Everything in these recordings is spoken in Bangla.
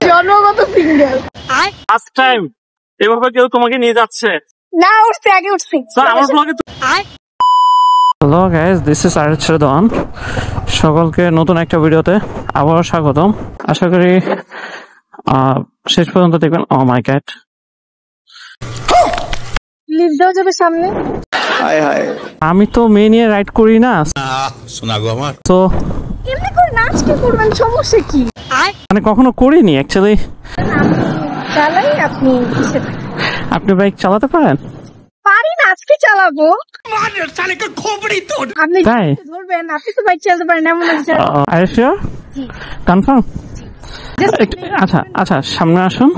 জন্মগত সিঙ্গেল। ফার্স্ট টাইম এভাবে কেউ তোমাকে নিয়ে যাচ্ছে না, উঠছে আগে উঠছি। আমার ব্লগে। Hello guys, this is Arif Redwan. সকলকে নতুন একটা ভিডিওতে আবারও স্বাগতম। আশা করি শেষ পর্যন্ত দেখবেন। ও মাই গড, লিফট দাও যাবে সামনে। আমি তো মেয়ে নিয়ে রাইড করি না, শোনা গো আমার তো এমনি করে নাচ কি করবেন, সমস্যা কি? মানে কখনো করিনি অ্যাকচুয়ালি। চালাই আপনি কিসে? আপনি বাইক চালাতে পারেন? পারি না, আজকে চালাবো। আপনি তাই? ধরবেন, আপনি তো বাইক চালাতে পারেন এমন আছে। আর শিওর? কনফার্ম? আচ্ছা আচ্ছা, সামনে আসুন,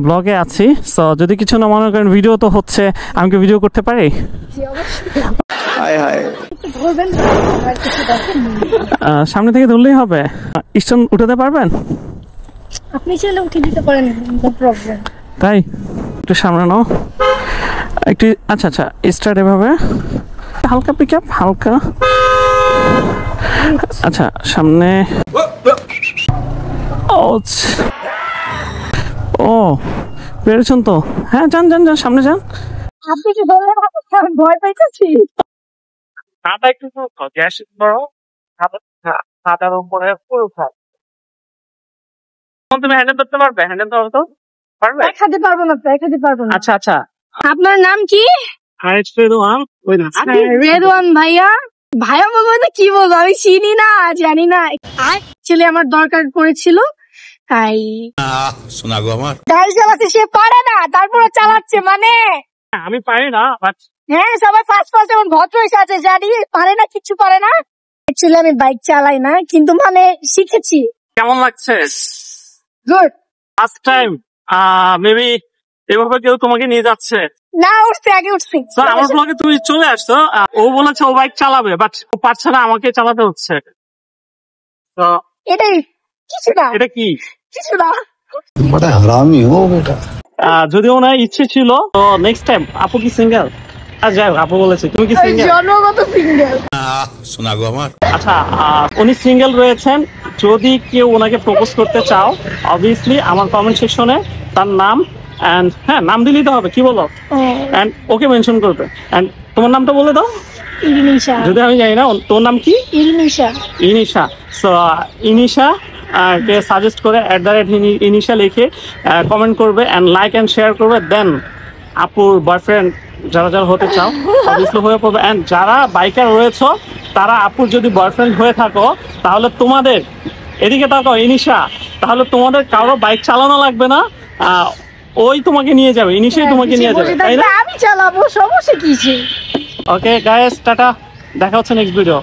ব্লগে আছি। সো যদি কিছু না মনে করেন, ভিডিও তো হচ্ছে, আমি কি ভিডিও করতে পারি? ধরবেন, সামনে থেকে ধরলেই হবে। স্টেশন উঠাতে পারবেন? আপনি চাইলে উঠে দিতে পারেন, নো প্রবলেম। তাই একটু সামনে নাও একটু। আচ্ছা আচ্ছা, স্টার্ট এভাবে, হালকা পিক আপ, হালকা। আচ্ছা সামনে। ও পেরেছেন তো? হ্যাঁ, যান যান যান, সামনে যান। আপনি কি ধরলেন? আমি ভয় পাইতেছি। হাতা একটু গ্যাস করো, হাতার উপরে পুরো খাও। তুমি হ্যান্ডেল ধরতে পারবে? হ্যান্ডেল ধরো তো পারবে? দেখাতে পারবো না, দেখাতে পারবো না। আচ্ছা আচ্ছা, আপনার নাম কি? রেদওয়ান ভাইয়া। ভাইয়া বলবো না, কি বলবো, আমি চিনি না, জানি না। ছেলে আমার দরকার পড়েছিল, তাই। শোনা গো আমার গাড়ি চালাতে সে পারে না, তারপরে চালাচ্ছে মানে। আমি পারি না, বাট হ্যাঁ, সবাই ফার্স্ট ফার্স্ট এমন ভদ্র এসে আছে, জানি পারে না, কিছু পারে না। অ্যাকচুয়ালি আমি বাইক চালাই না, কিন্তু মানে শিখেছি। কেমন লাগছে? গুড। ফার্স্ট টাইম মেবি এভাবে কেউ তোমাকে নিয়ে যাচ্ছে। না, উঠছে আগে উঠছি। আমার ব্লগে তুমি চলে আসছো। ও বলেছে ও বাইক চালাবে, বাট ও পারছে না, আমাকে চালাতে হচ্ছে। তো এটাই কিছু না, এটা কি? কিছু না। বড় হারামি হো বেটা। যদি ওনার ইচ্ছে ছিল তো নেক্সট টাইম। আপু কি সিঙ্গেল? যাই হোক, আপু বলেছে তুমি কি সিঙ্গেল? জন্মগত সিঙ্গেল। শোনা গো আমার আচ্ছা, উনি সিঙ্গেল রয়েছেন। যদি কেউ ওনাকে প্রপোজ করতে চাও, অবভিয়াসলি আমার কমেন্ট সেকশনে তার নাম এন্ড নাম দিলেই তো হবে, কি বলো? এন্ড ওকে মেনশন করবে। এন্ড তোমার নামটা বলে দাও। ইরিনিশা। যদি আমি জানি না তোর নাম কি? ইরিনিশা। ইনিশা। সো ইনিশা কে সাজেস্ট করে @ইনিশা লিখে কমেন্ট করবে এন্ড লাইক এন্ড শেয়ার করবে। দেন আপুর বয়ফ্রেন্ড যারা যারা হতে চাও অবভিয়াসলি হয়ে পড়বে। এন্ড যারা বাইকার রয়েছে তারা আপুর যদি বয়ফ্রেন্ড হয়ে থাকো, তাহলে তোমাদের এদিকে তাকাও ইনিশা, তাহলে তোমাদের কারো বাইক চালানো লাগবে না, ওই তোমাকে নিয়ে যাবে, ইনিশাই তোমাকে নিয়ে যাবে, তাই না? আমি চালাবো, সমস্যা কিসে? ওকে গাইস, টাটা, দেখা হচ্ছে নেক্সট ভিডিও।